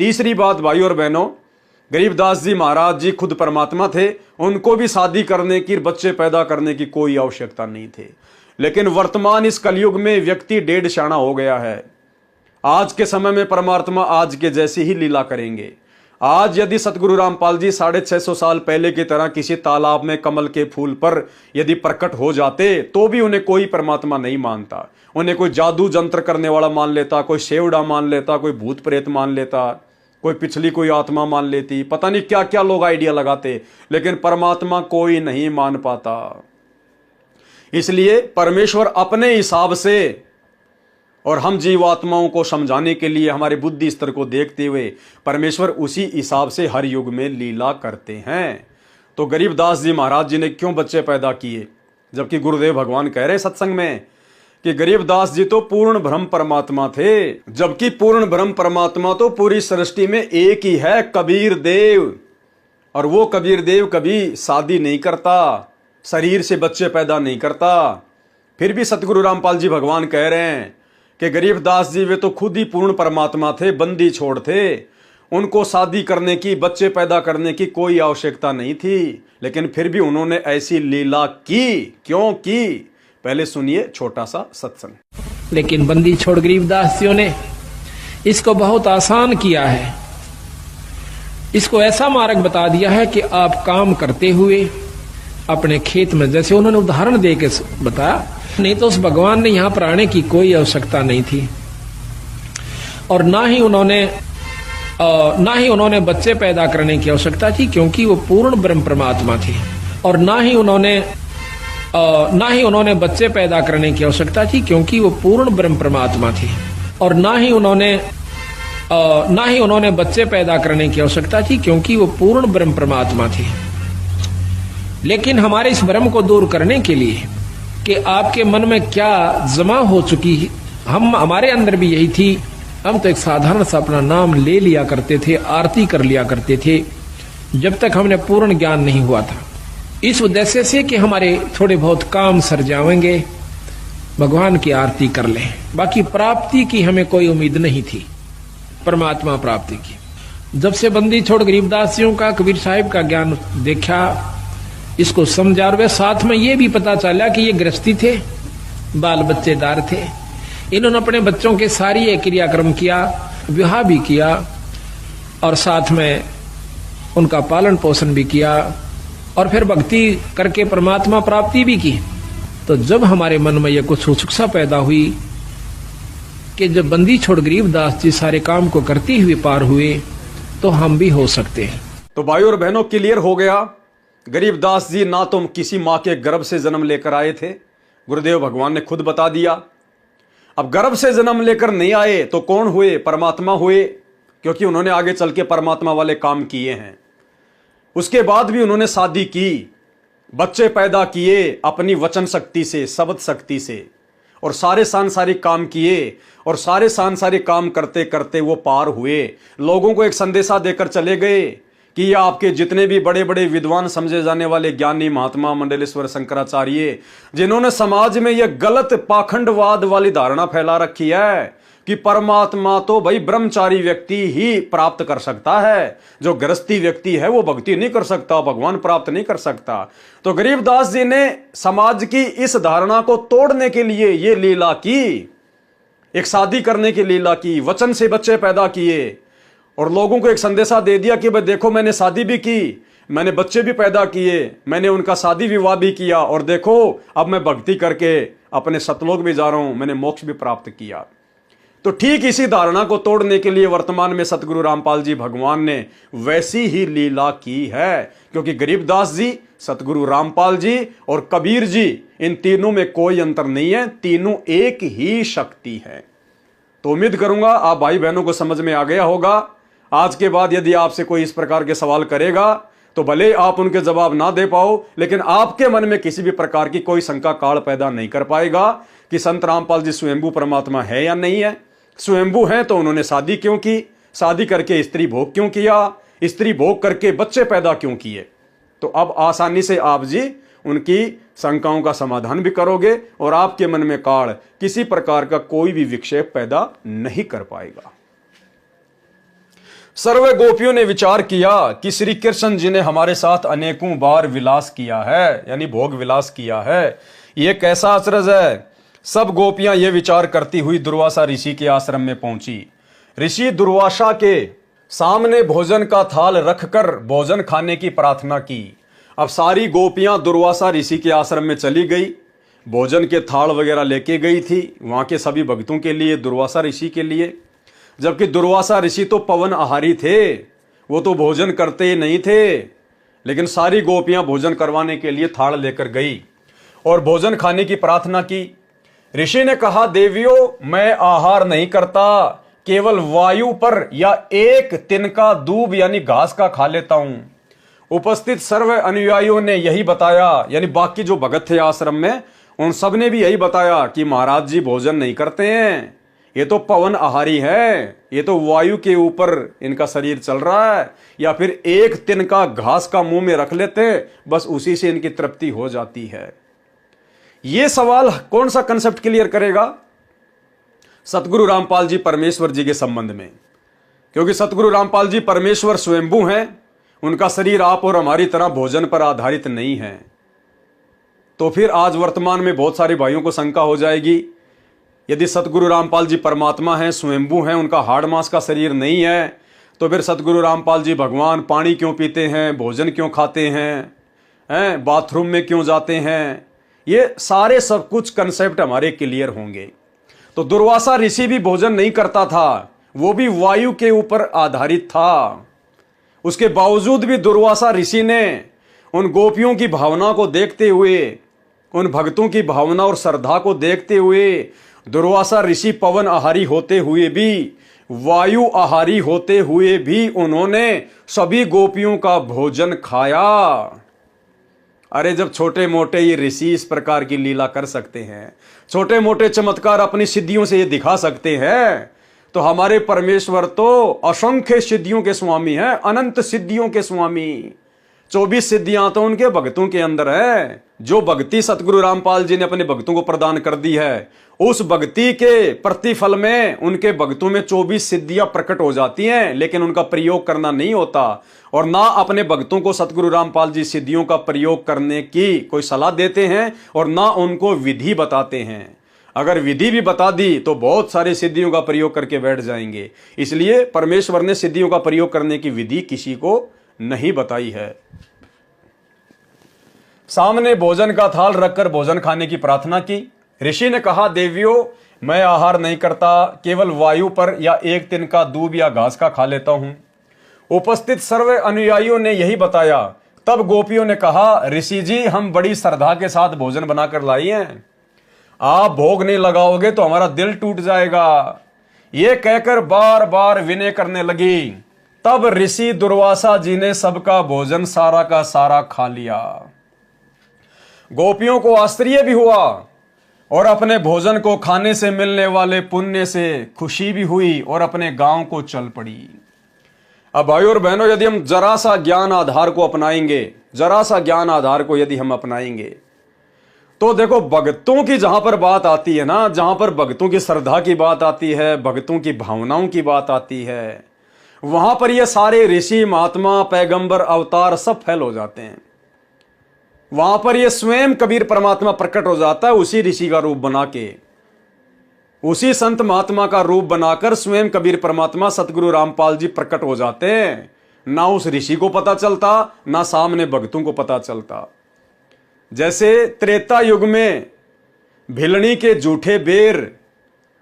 तीसरी बात भाई और बहनों, गरीबदास जी महाराज जी खुद परमात्मा थे, उनको भी शादी करने की, बच्चे पैदा करने की कोई आवश्यकता नहीं थी। लेकिन वर्तमान इस कलयुग में व्यक्ति डेढ़ शाना हो गया है। आज के समय में परमात्मा आज के जैसी ही लीला करेंगे। आज यदि सतगुरु रामपाल जी 650 साल पहले की तरह किसी तालाब में कमल के फूल पर यदि प्रकट हो जाते तो भी उन्हें कोई परमात्मा नहीं मानता। उन्हें कोई जादू जंत्र करने वाला मान लेता, कोई सेवड़ा मान लेता, कोई भूत प्रेत मान लेता, कोई पिछली कोई आत्मा मान लेती, पता नहीं क्या क्या लोग आइडिया लगाते, लेकिन परमात्मा कोई नहीं मान पाता। इसलिए परमेश्वर अपने हिसाब से और हम जीवात्माओं को समझाने के लिए हमारे बुद्धि स्तर को देखते हुए परमेश्वर उसी हिसाब से हर युग में लीला करते हैं। तो गरीबदास जी महाराज जी ने क्यों बच्चे पैदा किए, जबकि गुरुदेव भगवान कह रहे सत्संग में कि गरीबदास जी तो पूर्ण ब्रह्म परमात्मा थे, जबकि पूर्ण ब्रह्म परमात्मा तो पूरी सृष्टि में एक ही है, कबीर देव। और वो कबीर देव कभी शादी नहीं करता, शरीर से बच्चे पैदा नहीं करता। फिर भी सतगुरु रामपाल जी भगवान कह रहे हैं कि गरीबदास जी वे तो खुद ही पूर्ण परमात्मा थे, बंदी छोड़ थे, उनको शादी करने की, बच्चे पैदा करने की कोई आवश्यकता नहीं थी, लेकिन फिर भी उन्होंने ऐसी लीला की। क्यों की, पहले सुनिए छोटा सा सत्संग। लेकिन बंदी छोड़ गरीबदासियों ने इसको बहुत आसान किया है। इसको ऐसा मार्ग बता दिया है कि आप काम करते हुए अपने खेत में, जैसे उन्होंने उदाहरण दे के बताया, नहीं तो उस भगवान ने यहां पर आने की कोई आवश्यकता नहीं थी। और ना ही उन्होंने बच्चे पैदा करने की आवश्यकता थी, क्योंकि वो पूर्ण ब्रह्म परमात्मा थे। और ना ही उन्होंने बच्चे पैदा करने की आवश्यकता थी, क्योंकि वो पूर्ण ब्रह्म परमात्मा थे। और ना ही उन्होंने बच्चे पैदा करने की आवश्यकता थी, क्योंकि वो पूर्ण ब्रह्म परमात्मा थे। लेकिन हमारे इस भ्रम को दूर करने के लिए कि आपके मन में क्या जमा हो चुकी है, हमारे अंदर भी यही थी। हम तो एक साधारण सा अपना नाम ले लिया करते थे, आरती कर लिया करते थे, जब तक हमने पूर्ण ज्ञान नहीं हुआ था। इस उद्देश्य से कि हमारे थोड़े बहुत काम सर जाएंगे, भगवान की आरती कर लें। बाकी प्राप्ति की हमें कोई उम्मीद नहीं थी, परमात्मा प्राप्ति की। जब से बंदी छोड़ गरीबदासियों का, कबीर साहिब का ज्ञान देखा, इसको समझा, और साथ में ये भी पता चला कि ये गृहस्थी थे, बाल बच्चेदार थे। इन्होंने अपने बच्चों के सारी ये क्रियाक्रम किया, विवाह भी किया, और साथ में उनका पालन पोषण भी किया, और फिर भक्ति करके परमात्मा प्राप्ति भी की। तो जब हमारे मन में यह कुछ उत्सुकता पैदा हुई कि जब बंदी छोड़ गरीबदास जी सारे काम को करते हुए पार हुए, तो हम भी हो सकते हैं। तो भाई और बहनों, क्लियर हो गया। गरीबदास जी ना तो किसी मां के गर्भ से जन्म लेकर आए थे, गुरुदेव भगवान ने खुद बता दिया। अब गर्भ से जन्म लेकर नहीं आए तो कौन हुए, परमात्मा हुए, क्योंकि उन्होंने आगे चल के परमात्मा वाले काम किए हैं। उसके बाद भी उन्होंने शादी की, बच्चे पैदा किए अपनी वचन शक्ति से, शब्द शक्ति से, और सारे सांसारिक काम किए, और सारे सांसारिक काम करते करते वो पार हुए। लोगों को एक संदेशा देकर चले गए कि ये आपके जितने भी बड़े बड़े विद्वान समझे जाने वाले ज्ञानी महात्मा मंडलेश्वर शंकराचार्य, जिन्होंने समाज में यह गलत पाखंडवाद वाली धारणा फैला रखी है कि परमात्मा तो भाई ब्रह्मचारी व्यक्ति ही प्राप्त कर सकता है, जो गृहस्थी व्यक्ति है वो भक्ति नहीं कर सकता, भगवान प्राप्त नहीं कर सकता। तो गरीबदास जी ने समाज की इस धारणा को तोड़ने के लिए ये लीला की, एक शादी करने की लीला की, वचन से बच्चे पैदा किए, और लोगों को एक संदेशा दे दिया कि भाई देखो मैंने शादी भी की, मैंने बच्चे भी पैदा किए, मैंने उनका शादी विवाह भी किया, और देखो अब मैं भक्ति करके अपने सतलोक भी जा रहा हूं, मैंने मोक्ष भी प्राप्त किया। तो ठीक इसी धारणा को तोड़ने के लिए वर्तमान में सतगुरु रामपाल जी भगवान ने वैसी ही लीला की है, क्योंकि गरीबदास जी, सतगुरु रामपाल जी और कबीर जी, इन तीनों में कोई अंतर नहीं है, तीनों एक ही शक्ति है। तो उम्मीद करूंगा आप भाई बहनों को समझ में आ गया होगा। आज के बाद यदि आपसे कोई इस प्रकार के सवाल करेगा तो भले आप उनके जवाब ना दे पाओ, लेकिन आपके मन में किसी भी प्रकार की कोई शंका काल पैदा नहीं कर पाएगा कि संत रामपाल जी स्वयंभू परमात्मा है या नहीं है। स्वयंभू हैं तो उन्होंने शादी क्यों की, शादी करके स्त्री भोग क्यों किया, स्त्री भोग करके बच्चे पैदा क्यों किए। तो अब आसानी से आप जी उनकी शंकाओं का समाधान भी करोगे और आपके मन में काल किसी प्रकार का कोई भी विक्षेप पैदा नहीं कर पाएगा। सर्व गोपियों ने विचार किया कि श्री कृष्ण जी ने हमारे साथ अनेकों बार विलास किया है, यानी भोग विलास किया है, ये कैसा अचरज है। सब गोपियां ये विचार करती हुई दुर्वासा ऋषि के आश्रम में पहुंची। ऋषि दुर्वासा के सामने भोजन का थाल रखकर भोजन खाने की प्रार्थना की। अब सारी गोपियां दुर्वासा ऋषि के आश्रम में चली गई, भोजन के थाल वगैरह लेके गई थी वहां के सभी भक्तों के लिए, दुर्वासा ऋषि के लिए। जबकि दुर्वासा ऋषि तो पवन आहारी थे, वो तो भोजन करते ही नहीं थे, लेकिन सारी गोपियां भोजन करवाने के लिए थाल लेकर गई और भोजन खाने की प्रार्थना की। ऋषि ने कहा, देवियों मैं आहार नहीं करता, केवल वायु पर या एक तिनका दूब यानी घास का खा लेता हूं। उपस्थित सर्व अनुयायियों ने यही बताया, यानी बाकी जो भगत थे आश्रम में उन सब ने भी यही बताया कि महाराज जी भोजन नहीं करते हैं, ये तो पवन आहारी है, ये तो वायु के ऊपर इनका शरीर चल रहा है, या फिर एक तिनका घास का मुंह में रख लेते हैं, बस उसी से इनकी तृप्ति हो जाती है। ये सवाल कौन सा कंसेप्ट क्लियर करेगा? सतगुरु रामपाल जी परमेश्वर जी के संबंध में, क्योंकि सतगुरु रामपाल जी परमेश्वर स्वयंभू हैं, उनका शरीर आप और हमारी तरह भोजन पर आधारित नहीं है। तो फिर आज वर्तमान में बहुत सारे भाइयों को शंका हो जाएगी, यदि सतगुरु रामपाल जी परमात्मा हैं, स्वयंभू हैं, उनका हाड़ मांस का शरीर नहीं है, तो फिर सतगुरु रामपाल जी भगवान पानी क्यों पीते हैं, भोजन क्यों खाते हैं, बाथरूम में क्यों जाते हैं? ये सारे सब कुछ कंसेप्ट हमारे क्लियर होंगे। तो दुर्वासा ऋषि भी भोजन नहीं करता था, वो भी वायु के ऊपर आधारित था। उसके बावजूद भी दुर्वासा ऋषि ने उन गोपियों की भावना को देखते हुए, उन भक्तों की भावना और श्रद्धा को देखते हुए, दुर्वासा ऋषि पवन आहारी होते हुए भी, वायु आहारी होते हुए भी उन्होंने सभी गोपियों का भोजन खाया। अरे जब छोटे मोटे ये ऋषि इस प्रकार की लीला कर सकते हैं, छोटे मोटे चमत्कार अपनी सिद्धियों से ये दिखा सकते हैं, तो हमारे परमेश्वर तो असंख्य सिद्धियों के स्वामी हैं, अनंत सिद्धियों के स्वामी। 24 सिद्धियां तो उनके भक्तों के अंदर है। जो भक्ति सतगुरु रामपाल जी ने अपने भक्तों को प्रदान कर दी है, उस भक्ति के प्रतिफल में उनके भक्तों में 24 सिद्धियां प्रकट हो जाती हैं, लेकिन उनका प्रयोग करना नहीं होता। और ना अपने भक्तों को सतगुरु रामपाल जी सिद्धियों का प्रयोग करने की कोई सलाह देते हैं और ना उनको विधि बताते हैं। अगर विधि भी बता दी तो बहुत सारी सिद्धियों का प्रयोग करके बैठ जाएंगे। इसलिए परमेश्वर ने सिद्धियों का प्रयोग करने की विधि किसी को नहीं बताई है। सामने भोजन का थाल रखकर भोजन खाने की प्रार्थना की। ऋषि ने कहा, देवियों मैं आहार नहीं करता, केवल वायु पर या एक तिनका दूब या घास का खा लेता हूं। उपस्थित सर्व अनुयायियों ने यही बताया। तब गोपियों ने कहा, ऋषि जी हम बड़ी श्रद्धा के साथ भोजन बनाकर लाई हैं, आप भोग नहीं लगाओगे तो हमारा दिल टूट जाएगा। ये कहकर बार बार विनय करने लगी। तब ऋषि दुर्वासा जी ने सबका भोजन सारा का सारा खा लिया। गोपियों को आश्चर्य भी हुआ और अपने भोजन को खाने से मिलने वाले पुण्य से खुशी भी हुई और अपने गांव को चल पड़ी। अब भाइयों और बहनों, यदि हम जरा सा ज्ञान आधार को अपनाएंगे, जरा सा ज्ञान आधार को यदि हम अपनाएंगे, तो देखो भक्तों की जहां पर बात आती है ना, जहां पर भक्तों की श्रद्धा की बात आती है, भक्तों की भावनाओं की बात आती है, वहां पर ये सारे ऋषि महात्मा पैगंबर अवतार सब फैल हो जाते हैं। वहां पर ये स्वयं कबीर परमात्मा प्रकट हो जाता है, उसी ऋषि का रूप बना के, उसी संत महात्मा का रूप बनाकर स्वयं कबीर परमात्मा सतगुरु रामपाल जी प्रकट हो जाते हैं। ना उस ऋषि को पता चलता, ना सामने भक्तों को पता चलता। जैसे त्रेता युग में भिलनी के जूठे बेर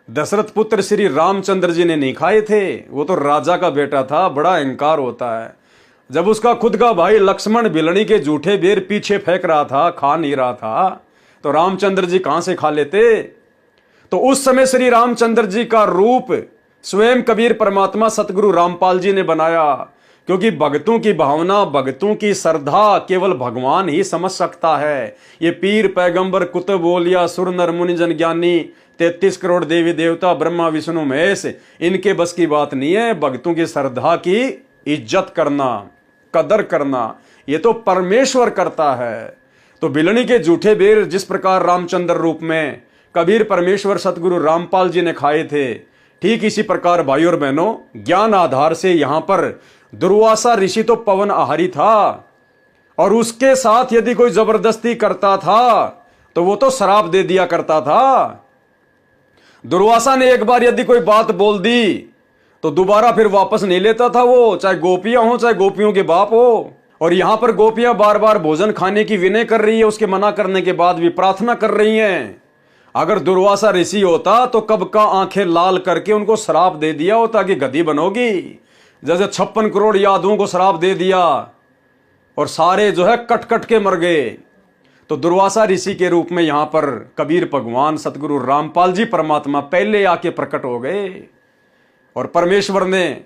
दशरथ पुत्र श्री रामचंद्र जी ने नहीं खाए थे। वो तो राजा का बेटा था, बड़ा अहंकार होता है। जब उसका खुद का भाई लक्ष्मण भिलनी के जूठे बेर पीछे फेंक रहा था, खा नहीं रहा था, तो रामचंद्र जी कहां से खा लेते? तो उस समय श्री रामचंद्र जी का रूप स्वयं कबीर परमात्मा सतगुरु रामपाल जी ने बनाया, क्योंकि भक्तों की भावना, भक्तों की श्रद्धा केवल भगवान ही समझ सकता है। ये पीर पैगंबर कुतुब औलिया सुर नर मुनि जन ज्ञानी 33 करोड़ देवी देवता ब्रह्मा विष्णु महेश, इनके बस की बात नहीं है। भक्तों की श्रद्धा की इज्जत करना, कदर करना, ये तो परमेश्वर करता है। तो बिलनी के जूठे बेर जिस प्रकार रामचंद्र रूप में कबीर परमेश्वर सतगुरु रामपाल जी ने खाए थे, ठीक इसी प्रकार भाई और बहनों, ज्ञान आधार से यहां पर दुर्वासा ऋषि तो पवन आहारी था, और उसके साथ यदि कोई जबरदस्ती करता था तो वो तो श्राप दे दिया करता था। दुर्वासा ने एक बार यदि कोई बात बोल दी तो दोबारा फिर वापस नहीं लेता था वो, चाहे गोपियां हो चाहे गोपियों के बाप हो। और यहां पर गोपियां बार बार भोजन खाने की विनय कर रही है, उसके मना करने के बाद भी प्रार्थना कर रही हैं। अगर दुर्वासा ऋषि होता तो कब का आंखें लाल करके उनको श्राप दे दिया होता कि गधी बनोगी, जैसे 56 करोड़ यादवों को श्राप दे दिया और सारे जो है कट कट के मर गए। तो दुर्वासा ऋषि के रूप में यहां पर कबीर भगवान सतगुरु रामपाल जी परमात्मा पहले आके प्रकट हो गए, और परमेश्वर ने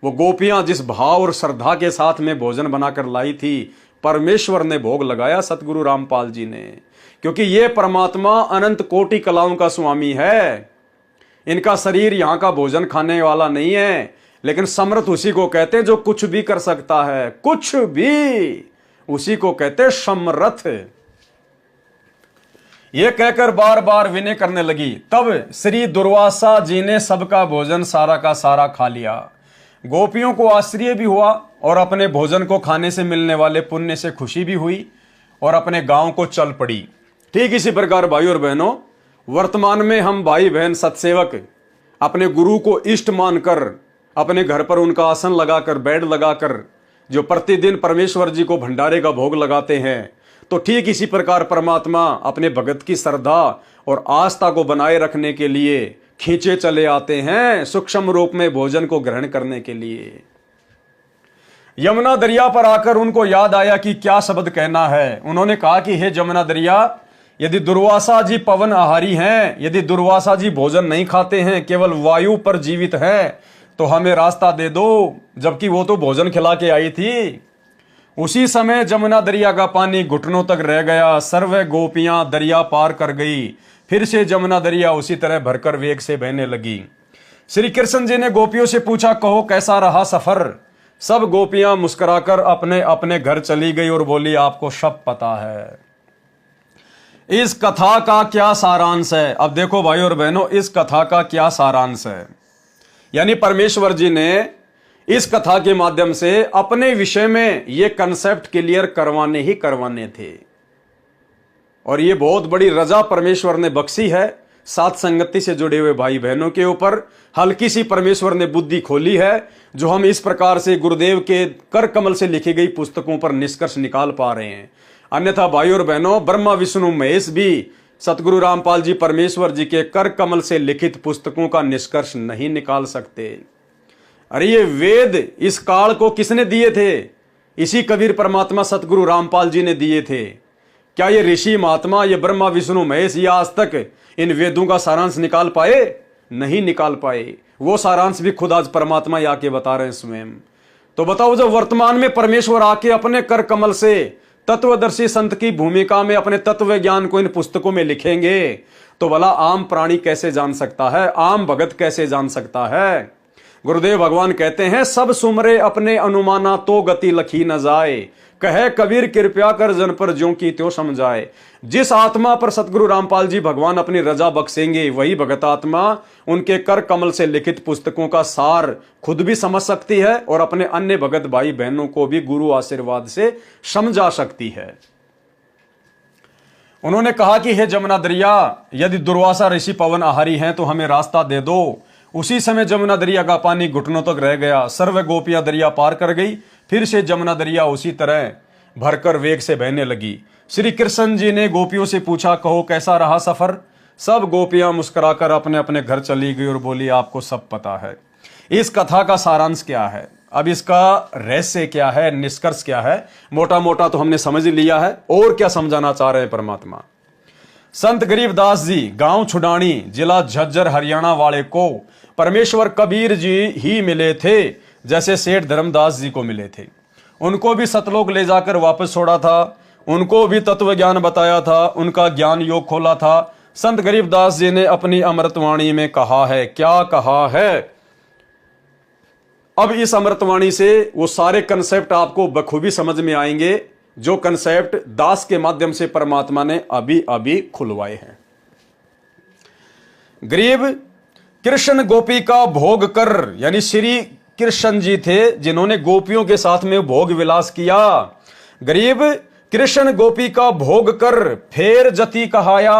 वो गोपियां जिस भाव और श्रद्धा के साथ में भोजन बनाकर लाई थी, परमेश्वर ने भोग लगाया सतगुरु रामपाल जी ने, क्योंकि ये परमात्मा अनंत कोटि कलाओं का स्वामी है। इनका शरीर यहां का भोजन खाने वाला नहीं है, लेकिन समर्थ उसी को कहते हैं जो कुछ भी कर सकता है, कुछ भी उसी को कहते हैं समर्थ। ये कहकर बार बार विनय करने लगी। तब श्री दुर्वासा जी ने सबका भोजन सारा का सारा खा लिया। गोपियों को आश्चर्य भी हुआ और अपने भोजन को खाने से मिलने वाले पुण्य से खुशी भी हुई और अपने गांव को चल पड़ी। ठीक इसी प्रकार भाई और बहनों, वर्तमान में हम भाई बहन सत्सेवक अपने गुरु को इष्ट मानकर अपने घर पर उनका आसन लगाकर, बेड लगाकर जो प्रतिदिन परमेश्वर जी को भंडारे का भोग लगाते हैं, तो ठीक इसी प्रकार परमात्मा अपने भगत की श्रद्धा और आस्था को बनाए रखने के लिए खींचे चले आते हैं सूक्ष्म रूप में भोजन को ग्रहण करने के लिए। यमुना दरिया पर आकर उनको याद आया कि क्या शब्द कहना है। उन्होंने कहा कि हे यमुना दरिया, यदि दुर्वासा जी पवन आहारी हैं, यदि दुर्वासा जी भोजन नहीं खाते हैं, केवल वायु पर जीवित हैं, तो हमें रास्ता दे दो, जबकि वो तो भोजन खिला के आई थी। उसी समय जमुना दरिया का पानी घुटनों तक रह गया। सर्व गोपियां दरिया पार कर गई। फिर से जमुना दरिया उसी तरह भरकर वेग से बहने लगी। श्री कृष्ण जी ने गोपियों से पूछा, कहो कैसा रहा सफर। सब गोपियां मुस्कुराकर अपने अपने घर चली गई और बोली, आपको सब पता है। इस कथा का क्या सारांश है? अब देखो भाई और बहनों, इस कथा का क्या सारांश है। यानी परमेश्वर जी ने इस कथा के माध्यम से अपने विषय में ये कंसेप्ट क्लियर करवाने ही करवाने थे, और ये बहुत बड़ी रजा परमेश्वर ने बख्शी है साथ संगति से जुड़े हुए भाई बहनों के ऊपर। हल्की सी परमेश्वर ने बुद्धि खोली है, जो हम इस प्रकार से गुरुदेव के कर कमल से लिखी गई पुस्तकों पर निष्कर्ष निकाल पा रहे हैं। अन्यथा भाई और बहनों, ब्रह्मा विष्णु महेश भी सतगुरु रामपाल जी परमेश्वर जी के कर कमल से लिखित पुस्तकों का निष्कर्ष नहीं निकाल सकते। अरे ये वेद इस काल को किसने दिए थे? इसी कबीर परमात्मा सतगुरु रामपाल जी ने दिए थे। क्या ये ऋषि महात्मा, ये ब्रह्मा विष्णु महेश, ये आज तक इन वेदों का सारांश निकाल पाए? नहीं निकाल पाए। वो सारांश भी खुद आज परमात्मा ही आके बता रहे हैं स्वयं। तो बताओ, जब वर्तमान में परमेश्वर आके अपने कर कमल से तत्वदर्शी संत की भूमिका में अपने तत्व ज्ञान को इन पुस्तकों में लिखेंगे, तो भला आम प्राणी कैसे जान सकता है? आम भगत कैसे जान सकता है? गुरुदेव भगवान कहते हैं, सब सुमरे अपने अनुमाना तो गति लखी न जाए, कहे कबीर कृपया कर जन पर ज्यों की त्यों समझाए। जिस आत्मा पर सतगुरु रामपाल जी भगवान अपनी रजा बख्शेंगे, वही भगत आत्मा उनके कर कमल से लिखित पुस्तकों का सार खुद भी समझ सकती है और अपने अन्य भगत भाई बहनों को भी गुरु आशीर्वाद से समझा सकती है। उन्होंने कहा कि हे जमुना दरिया, यदि दुर्वासा ऋषि पवन आहारी हैं तो हमें रास्ता दे दो। उसी समय जमुना दरिया का पानी घुटनों तक रह गया। सर्व गोपियां दरिया पार कर गई। फिर से जमुना दरिया उसी तरह भरकर वेग से बहने लगी। श्री कृष्ण जी ने गोपियों से पूछा, कहो कैसा रहा सफर। सब गोपियां मुस्कुराकर अपने अपने घर चली गई और बोली, आपको सब पता है। इस कथा का सारांश क्या है? अब इसका रहस्य क्या है, निष्कर्ष क्या है? मोटा मोटा तो हमने समझ लिया है, और क्या समझाना चाह रहे हैं परमात्मा। संत गरीबदास जी गांव छुडानी, जिला झज्जर, हरियाणा वाले को परमेश्वर कबीर जी ही मिले थे, जैसे सेठ धर्मदास जी को मिले थे। उनको भी सतलोक ले जाकर वापस छोड़ा था, उनको भी तत्व ज्ञान बताया था, उनका ज्ञान योग खोला था। संत गरीबदास जी ने अपनी अमृतवाणी में कहा है, क्या कहा है? अब इस अमृतवाणी से वो सारे कंसेप्ट आपको बखूबी समझ में आएंगे, जो कंसेप्ट दास के माध्यम से परमात्मा ने अभी अभी खुलवाए हैं। गरीब कृष्ण गोपी का भोग कर, यानी श्री कृष्ण जी थे जिन्होंने गोपियों के साथ में भोग विलास किया। गरीब कृष्ण गोपी का भोग कर फेर जति कहाया,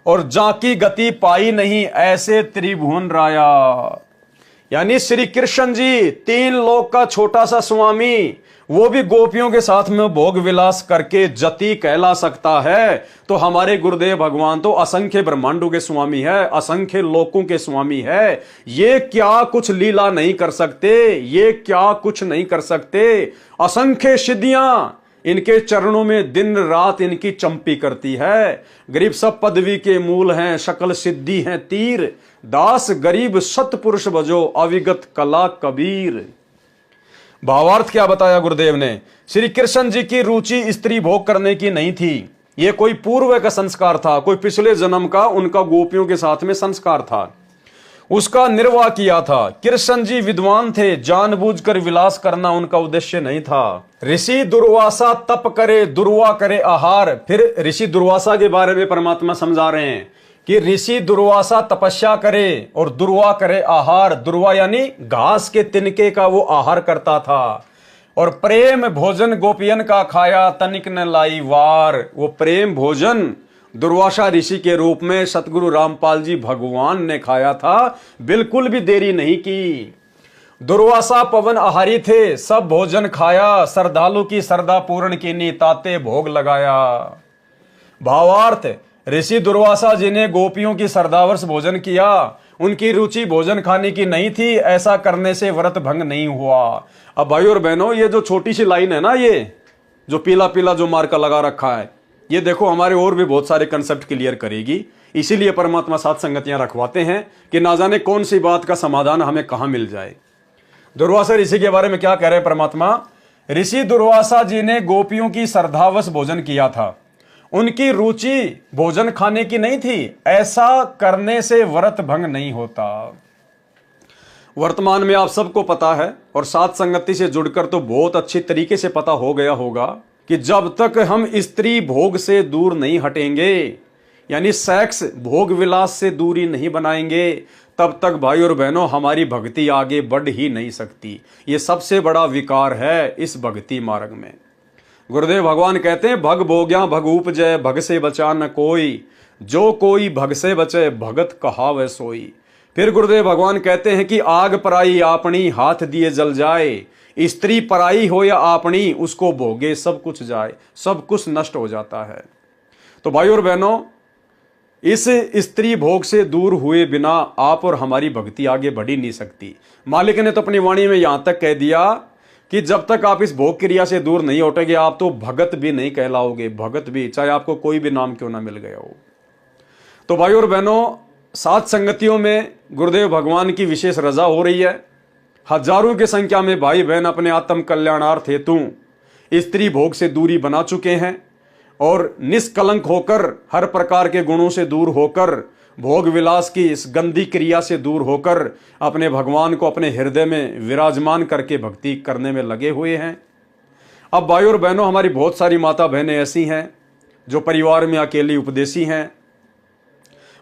और जाकी गति पाई नहीं ऐसे त्रिभुवन राया। यानी श्री कृष्ण जी तीन लोक का छोटा सा स्वामी, वो भी गोपियों के साथ में भोग विलास करके जति कहला सकता है, तो हमारे गुरुदेव भगवान तो असंख्य ब्रह्मांडों के स्वामी है, असंख्य लोकों के स्वामी है। ये क्या कुछ लीला नहीं कर सकते, ये क्या कुछ नहीं कर सकते। असंख्य सिद्धियां इनके चरणों में दिन रात इनकी चंपी करती है। गरीब सब पदवी के मूल हैं, सकल सिद्धि हैं तीर, दास गरीब सतपुरुष भजो अविगत कला कबीर। भावार्थ क्या बताया गुरुदेव ने? श्री कृष्ण जी की रुचि स्त्री भोग करने की नहीं थी, यह कोई पूर्व का संस्कार था, कोई पिछले जन्म का उनका गोपियों के साथ में संस्कार था, उसका निर्वाह किया था। कृष्ण जी विद्वान थे, जानबूझकर विलास करना उनका उद्देश्य नहीं था। ऋषि दुर्वासा तप करे, दुर्वा करे आहार। फिर ऋषि दुर्वासा के बारे में परमात्मा समझा रहे हैं कि ऋषि दुर्वासा तपस्या करे और दुर्वा करे आहार। दुर्वा यानी घास के तिनके का वो आहार करता था। और प्रेम भोजन गोपियन का खाया, तनिक न लाई वार। वो प्रेम भोजन दुर्वासा ऋषि के रूप में सतगुरु रामपाल जी भगवान ने खाया था, बिल्कुल भी देरी नहीं की। दुर्वासा पवन आहारी थे, सब भोजन खाया, श्रद्धालु की श्रद्धा पूर्ण की ताते भोग लगाया। भावार्थ, ऋषि दुर्वासा जी ने गोपियों की श्रद्धावश भोजन किया, उनकी रुचि भोजन खाने की नहीं थी, ऐसा करने से व्रत भंग नहीं हुआ। अब भाई और बहनों, ये जो छोटी सी लाइन है ना, ये जो पीला पीला जो मार्का लगा रखा है, ये देखो हमारे और भी बहुत सारे कंसेप्ट क्लियर करेगी। इसीलिए परमात्मा साथ संगतियां रखवाते हैं कि ना जाने कौन सी बात का समाधान हमें कहां मिल जाए। दुर्वासा ऋषि के बारे में क्या कह रहे हैं परमात्मा? ऋषि दुर्वासा जी ने गोपियों की श्रद्धावश भोजन किया था, उनकी रुचि भोजन खाने की नहीं थी, ऐसा करने से व्रत भंग नहीं होता। वर्तमान में आप सबको पता है और साथ संगति से जुड़कर तो बहुत अच्छी तरीके से पता हो गया होगा कि जब तक हम स्त्री भोग से दूर नहीं हटेंगे, यानी सेक्स भोग विलास से दूरी नहीं बनाएंगे, तब तक भाई और बहनों हमारी भक्ति आगे बढ़ ही नहीं सकती। ये सबसे बड़ा विकार है इस भक्ति मार्ग में। गुरुदेव भगवान कहते हैं, भग भोग्या भग उपजय, भग से बचा न कोई, जो कोई भग से बचे भगत कहावै सोई। फिर गुरुदेव भगवान कहते हैं कि आग पराई आपनी, हाथ दिए जल जाए। स्त्री पराई हो या आपनी, उसको भोगे सब कुछ जाए, सब कुछ नष्ट हो जाता है। तो भाई और बहनों, इस स्त्री भोग से दूर हुए बिना आप और हमारी भक्ति आगे बढ़ ही नहीं सकती। मालिक ने तो अपनी वाणी में यहां तक कह दिया कि जब तक आप इस भोग क्रिया से दूर नहीं हटोगे, आप तो भगत भी नहीं कहलाओगे। भगत भी, चाहे आपको कोई भी नाम क्यों ना मिल गया हो। तो भाई और बहनों, सात संगतियों में गुरुदेव भगवान की विशेष रजा हो रही है। हजारों की संख्या में भाई बहन अपने आत्म कल्याणार्थ हेतु स्त्री भोग से दूरी बना चुके हैं और निष्कलंक होकर, हर प्रकार के गुणों से दूर होकर, भोग विलास की इस गंदी क्रिया से दूर होकर अपने भगवान को अपने हृदय में विराजमान करके भक्ति करने में लगे हुए हैं। अब भाई और बहनों, हमारी बहुत सारी माता बहनें ऐसी हैं जो परिवार में अकेली उपदेशी हैं,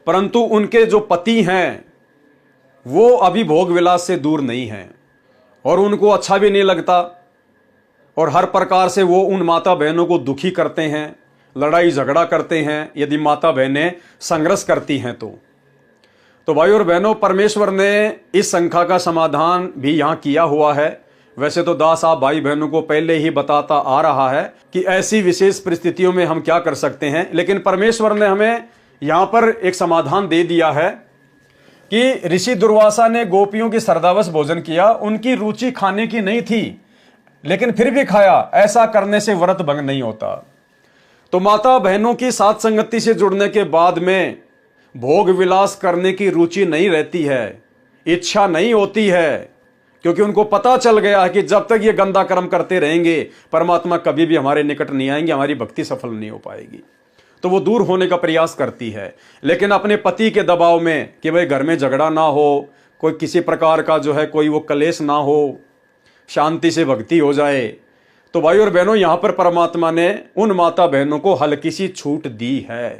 परंतु उनके जो पति हैं वो अभी भोग विलास से दूर नहीं हैं और उनको अच्छा भी नहीं लगता, और हर प्रकार से वो उन माता बहनों को दुखी करते हैं, लड़ाई झगड़ा करते हैं यदि माता बहनें संघर्ष करती हैं तो भाई और बहनों, परमेश्वर ने इस शंका का समाधान भी यहां किया हुआ है। वैसे तो दास आप भाई बहनों को पहले ही बताता आ रहा है कि ऐसी विशेष परिस्थितियों में हम क्या कर सकते हैं, लेकिन परमेश्वर ने हमें यहां पर एक समाधान दे दिया है कि ऋषि दुर्वासा ने गोपियों की श्रद्धावश भोजन किया, उनकी रुचि खाने की नहीं थी, लेकिन फिर भी खाया, ऐसा करने से व्रत भंग नहीं होता। तो माता बहनों की साथ संगति से जुड़ने के बाद में भोग विलास करने की रुचि नहीं रहती है, इच्छा नहीं होती है, क्योंकि उनको पता चल गया है कि जब तक ये गंदा कर्म करते रहेंगे परमात्मा कभी भी हमारे निकट नहीं आएंगे, हमारी भक्ति सफल नहीं हो पाएगी। तो वो दूर होने का प्रयास करती है, लेकिन अपने पति के दबाव में कि भाई घर में झगड़ा ना हो, कोई किसी प्रकार का जो है कोई वो कलेश ना हो, शांति से भक्ति हो जाए। तो भाई और बहनों, यहां पर परमात्मा ने उन माता बहनों को हल्की सी छूट दी है।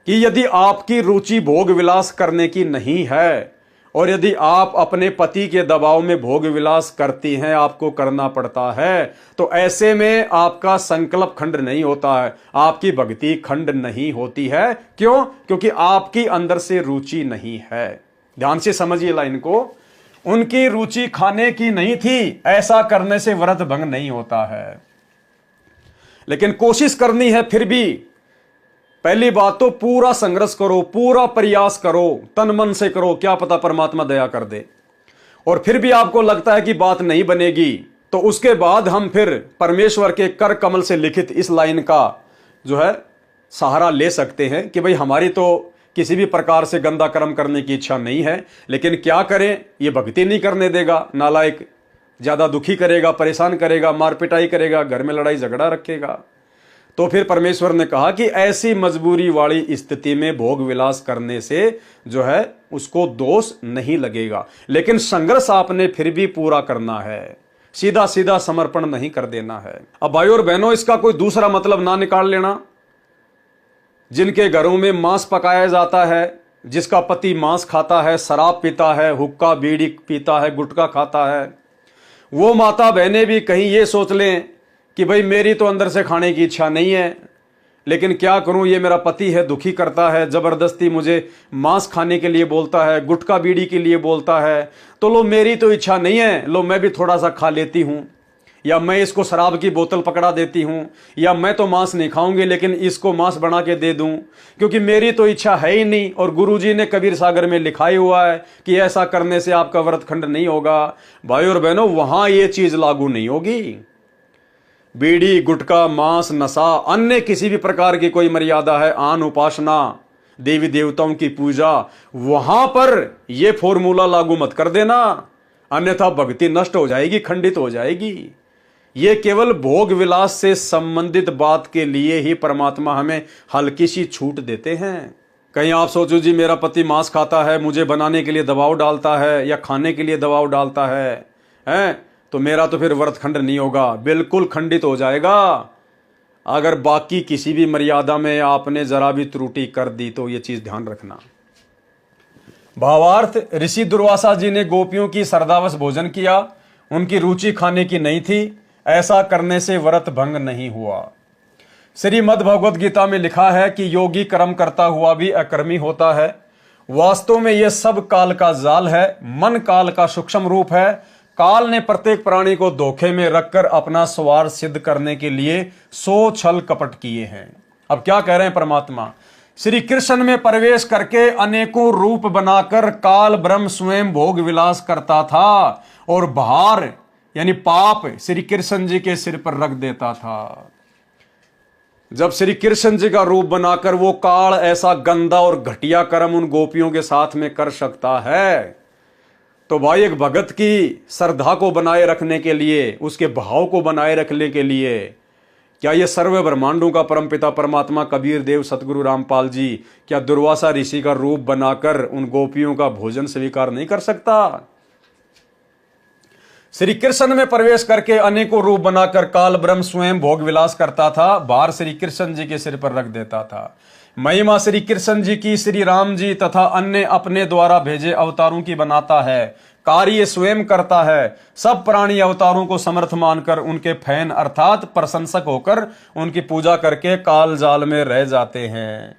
कि यदि आपकी रुचि भोग विलास करने की नहीं है और यदि आप अपने पति के दबाव में भोग विलास करती हैं, आपको करना पड़ता है, तो ऐसे में आपका संकल्प खंड नहीं होता है, आपकी भक्ति खंड नहीं होती है। क्यों? क्योंकि आपकी अंदर से रुचि नहीं है। ध्यान से समझिए लाइन को। उनकी रुचि खाने की नहीं थी, ऐसा करने से व्रत भंग नहीं होता है। लेकिन कोशिश करनी है फिर भी। पहली बात तो पूरा संघर्ष करो, पूरा प्रयास करो, तन मन से करो, क्या पता परमात्मा दया कर दे। और फिर भी आपको लगता है कि बात नहीं बनेगी, तो उसके बाद हम फिर परमेश्वर के कर कमल से लिखित इस लाइन का जो है सहारा ले सकते हैं कि भाई हमारी तो किसी भी प्रकार से गंदा कर्म करने की इच्छा नहीं है, लेकिन क्या करें, ये भक्ति नहीं करने देगा, नालायक ज्यादा दुखी करेगा, परेशान करेगा, मार पिटाई करेगा, घर में लड़ाई झगड़ा रखेगा। तो फिर परमेश्वर ने कहा कि ऐसी मजबूरी वाली स्थिति में भोग विलास करने से जो है उसको दोष नहीं लगेगा, लेकिन संघर्ष आपने फिर भी पूरा करना है, सीधा सीधा समर्पण नहीं कर देना है। अब भाई और बहनों, इसका कोई दूसरा मतलब ना निकाल लेना। जिनके घरों में मांस पकाया जाता है, जिसका पति मांस खाता है, शराब पीता है, हुक्का बीड़ी पीता है, गुटखा खाता है, वो माता बहनें भी कहीं ये सोच लें कि भाई मेरी तो अंदर से खाने की इच्छा नहीं है, लेकिन क्या करूं, ये मेरा पति है, दुखी करता है, जबरदस्ती मुझे मांस खाने के लिए बोलता है, गुटखा बीड़ी के लिए बोलता है, तो लो मेरी तो इच्छा नहीं है, लो मैं भी थोड़ा सा खा लेती हूं, या मैं इसको शराब की बोतल पकड़ा देती हूं, या मैं तो मांस नहीं खाऊंगी लेकिन इसको मांस बना के दे दूं, क्योंकि मेरी तो इच्छा है ही नहीं। और गुरुजी ने कबीर सागर में लिखा ही हुआ है कि ऐसा करने से आपका व्रत खंड नहीं होगा। भाई और बहनों, वहां ये चीज लागू नहीं होगी। बीड़ी, गुटखा, मांस, नशा, अन्य किसी भी प्रकार की कोई मर्यादा है, आन उपासना, देवी देवताओं की पूजा, वहां पर यह फॉर्मूला लागू मत कर देना, अन्यथा भक्ति नष्ट हो जाएगी, खंडित हो जाएगी। ये केवल भोग विलास से संबंधित बात के लिए ही परमात्मा हमें हल्की सी छूट देते हैं। कहीं आप सोचो जी मेरा पति मांस खाता है, मुझे बनाने के लिए दबाव डालता है या खाने के लिए दबाव डालता है, तो मेरा तो फिर व्रत खंड नहीं होगा। बिल्कुल खंडित हो जाएगा। अगर बाकी किसी भी मर्यादा में आपने जरा भी त्रुटि कर दी तो ये चीज ध्यान रखना। भावार्थ, ऋषि दुर्वासा जी ने गोपियों की श्रद्धावश भोजन किया, उनकी रुचि खाने की नहीं थी, ऐसा करने से व्रत भंग नहीं हुआ। श्रीमद् भगवद गीता में लिखा है कि योगी कर्म करता हुआ भी अकर्मी होता है। वास्तव में यह सब काल का जाल है, मन काल का सूक्ष्म रूप है। काल ने प्रत्येक प्राणी को धोखे में रखकर अपना स्वार्थ सिद्ध करने के लिए 100 छल कपट किए हैं। अब क्या कह रहे हैं परमात्मा? श्री कृष्ण में प्रवेश करके अनेकों रूप बनाकर काल ब्रह्म स्वयं भोग विलास करता था और भार यानी पाप श्री कृष्ण जी के सिर पर रख देता था। जब श्री कृष्ण जी का रूप बनाकर वो काल ऐसा गंदा और घटिया कर्म उन गोपियों के साथ में कर सकता है, तो भाई एक भगत की श्रद्धा को बनाए रखने के लिए, उसके भाव को बनाए रखने के लिए, क्या ये सर्व ब्रह्मांडों का परमपिता परमात्मा कबीर देव सतगुरु रामपाल जी क्या दुर्वासा ऋषि का रूप बनाकर उन गोपियों का भोजन स्वीकार नहीं कर सकता? श्री कृष्ण में प्रवेश करके अनेकों रूप बनाकर काल ब्रह्म स्वयं भोग विलास करता था, भार श्री कृष्ण जी के सिर पर रख देता था। महिमा श्री कृष्ण जी की श्री राम जी तथा अन्य अपने द्वारा भेजे अवतारों की बनाता है, कार्य स्वयं करता है। सब प्राणी अवतारों को समर्थ मानकर उनके फैन अर्थात प्रशंसक होकर उनकी पूजा करके काल जाल में रह जाते हैं।